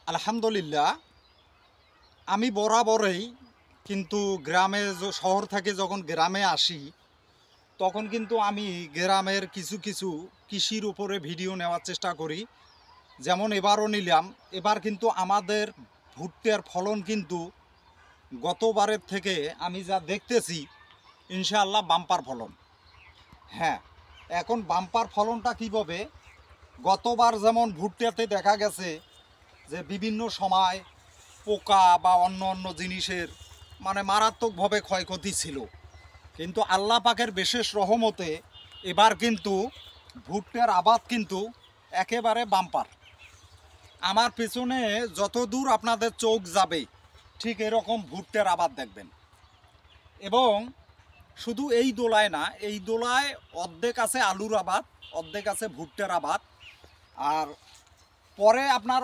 আলহামদুলিল্লাহ, আমি বরাবরই কিন্তু গ্রামে শহর থেকে যখন গ্রামে আসি তখন কিন্তু আমি গ্রামের কিছু কিছু কৃষির উপরে ভিডিও নেওয়ার চেষ্টা করি। যেমন এবারও নিলাম। এবার কিন্তু আমাদের ভুট্টার ফলন কিন্তু গতবারের থেকে আমি যা দেখতেছি ইনশাআল্লাহ বাম্পার ফলন। হ্যাঁ, এখন বাম্পার ফলনটা কীভাবে, গতবার যেমন ভুট্টাতে দেখা গেছে যে বিভিন্ন সময় পোকা বা অন্য অন্য জিনিসের মারাত্মকভাবে ক্ষয়ক্ষতি ছিল, কিন্তু আল্লাহ পাকের বিশেষ রহমতে এবার কিন্তু ভুট্টার আবাদ কিন্তু একেবারে বাম্পার। আমার পেছনে যত দূর আপনাদের চোখ যাবে ঠিক এরকম ভুট্টার আবাদ দেখবেন। এবং শুধু এই দোলায় না, এই দোলায় অর্ধেক আছে আলুর আবাদ, অর্ধেক আছে ভুট্টার আবাদ। আর পরে আপনার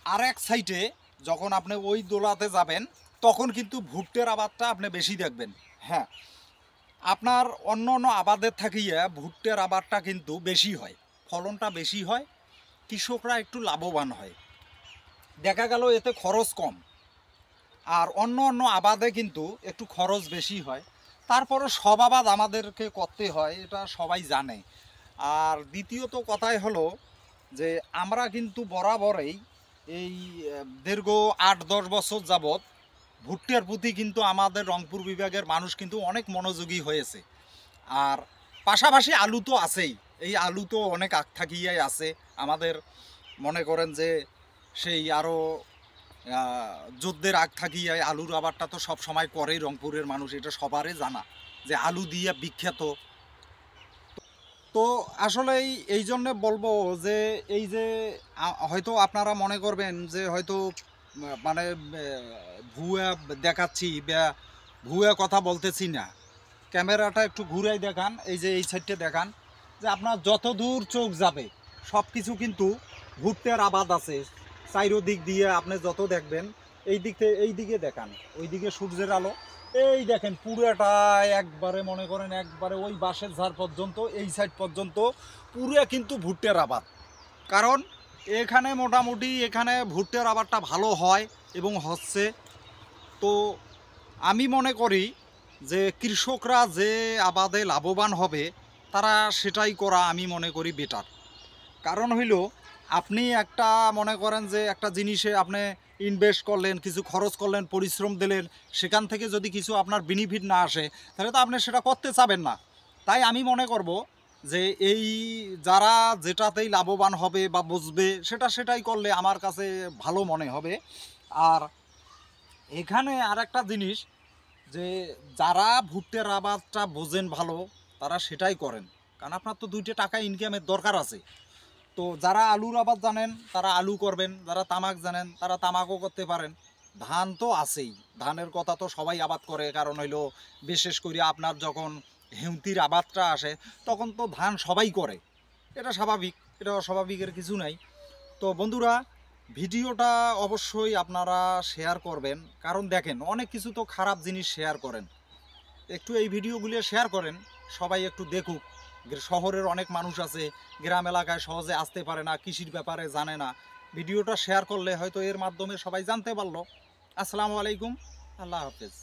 আরেক সাইডে যখন আপনি ওই দোলাতে যাবেন তখন কিন্তু ভুট্টার আবাদটা আপনি বেশি দেখবেন। হ্যাঁ, আপনার অন্য অন্য আবাদের থাকিয়ে ভুট্টার আবাদটা কিন্তু বেশি হয়, ফলনটা বেশি হয়, কৃষকরা একটু লাভবান হয়। দেখা গেল এতে খরচ কম। আর অন্য অন্য আবাদে কিন্তু একটু খরচ বেশি হয়। তারপরে সব আবাদ আমাদেরকে করতে হয়, এটা সবাই জানে। আর দ্বিতীয়ত কথাই হলো যে আমরা কিন্তু বরাবরই এই দীর্ঘ ৮-১০ বছর যাবৎ ভুট্টার প্রতি কিন্তু আমাদের রংপুর বিভাগের মানুষ কিন্তু অনেক মনোযোগী হয়েছে। আর পাশাপাশি আলু তো আছেই, এই আলু তো অনেক আগ থাকিয়াই আছে আমাদের। মনে করেন যে সেই আরও যুদ্ধের আগ থাকিয়াই আলুর আবাদটা তো সব সময় করেই রংপুরের মানুষ, এটা সবারই জানা যে আলু দিয়ে বিখ্যাত। তো আসলে এই জন্যে বলবো যে এই যে হয়তো আপনারা মনে করবেন যে হয়তো মানে ভুয়া দেখাচ্ছি বা ভুয়া কথা বলতেছি না। ক্যামেরাটা একটু ঘুরাই দেখান, এই যে এই সাইডটা দেখান, যে আপনার যত দূর চোখ যাবে সব কিছু কিন্তু ভুট্টার আবাদ আছে চাইরোদিক দিয়ে। আপনি যত দেখবেন এই দিক থেকে এই দিকে দেখান, ওই দিকে সূর্যের আলো, এই দেখেন পুরোটা একবারে মনে করেন একবারে ওই বাঁশের ঝাড় পর্যন্ত এই সাইড পর্যন্ত পুরো কিন্তু ভুট্টার আবাদ। কারণ এখানে মোটামুটি এখানে ভুট্টার আবাদটা ভালো হয় এবং হচ্ছে। তো আমি মনে করি যে কৃষকরা যে আবাদে লাভবান হবে তারা সেটাই করা আমি মনে করি বেটার। কারণ হইল আপনি একটা মনে করেন যে একটা জিনিসে আপনি ইনভেস্ট করলেন, কিছু খরচ করলেন, পরিশ্রম দিলেন, সেখান থেকে যদি কিছু আপনার বেনিফিট না আসে তাহলে তো আপনি সেটা করতে চাবেন না। তাই আমি মনে করব যে এই যারা যেটাতেই লাভবান হবে বা বুঝবে সেটাই করলে আমার কাছে ভালো মনে হবে। আর এখানে আর একটা জিনিস, যে যারা ভুট্টার আবাদটা বোঝেন ভালো তারা সেটাই করেন, কারণ আপনার তো দুইটা টাকা ইনকামের দরকার আছে। তো যারা আলুর আবাদ জানেন তারা আলু করবেন, যারা তামাক জানেন তারা তামাকও করতে পারেন। ধান তো আছেই, ধানের কথা তো সবাই আবাদ করে, কারণ হইলো বিশেষ করে আপনার যখন হেমতির আবাদটা আসে তখন তো ধান সবাই করে, এটা স্বাভাবিক, এটা অস্বাভাবিকের কিছু নাই। তো বন্ধুরা, ভিডিওটা অবশ্যই আপনারা শেয়ার করবেন, কারণ দেখেন অনেক কিছু তো খারাপ জিনিস শেয়ার করেন, একটু এই ভিডিওগুলো শেয়ার করেন, সবাই একটু দেখুক। শহরের অনেক মানুষ আছে গ্রাম এলাকায় সহজে আসতে পারে না, কৃষির ব্যাপারে জানে না, ভিডিওটা শেয়ার করলে হয়তো এর মাধ্যমে সবাই জানতে পারলো। আসসালামু আলাইকুম, আল্লাহ হাফেজ।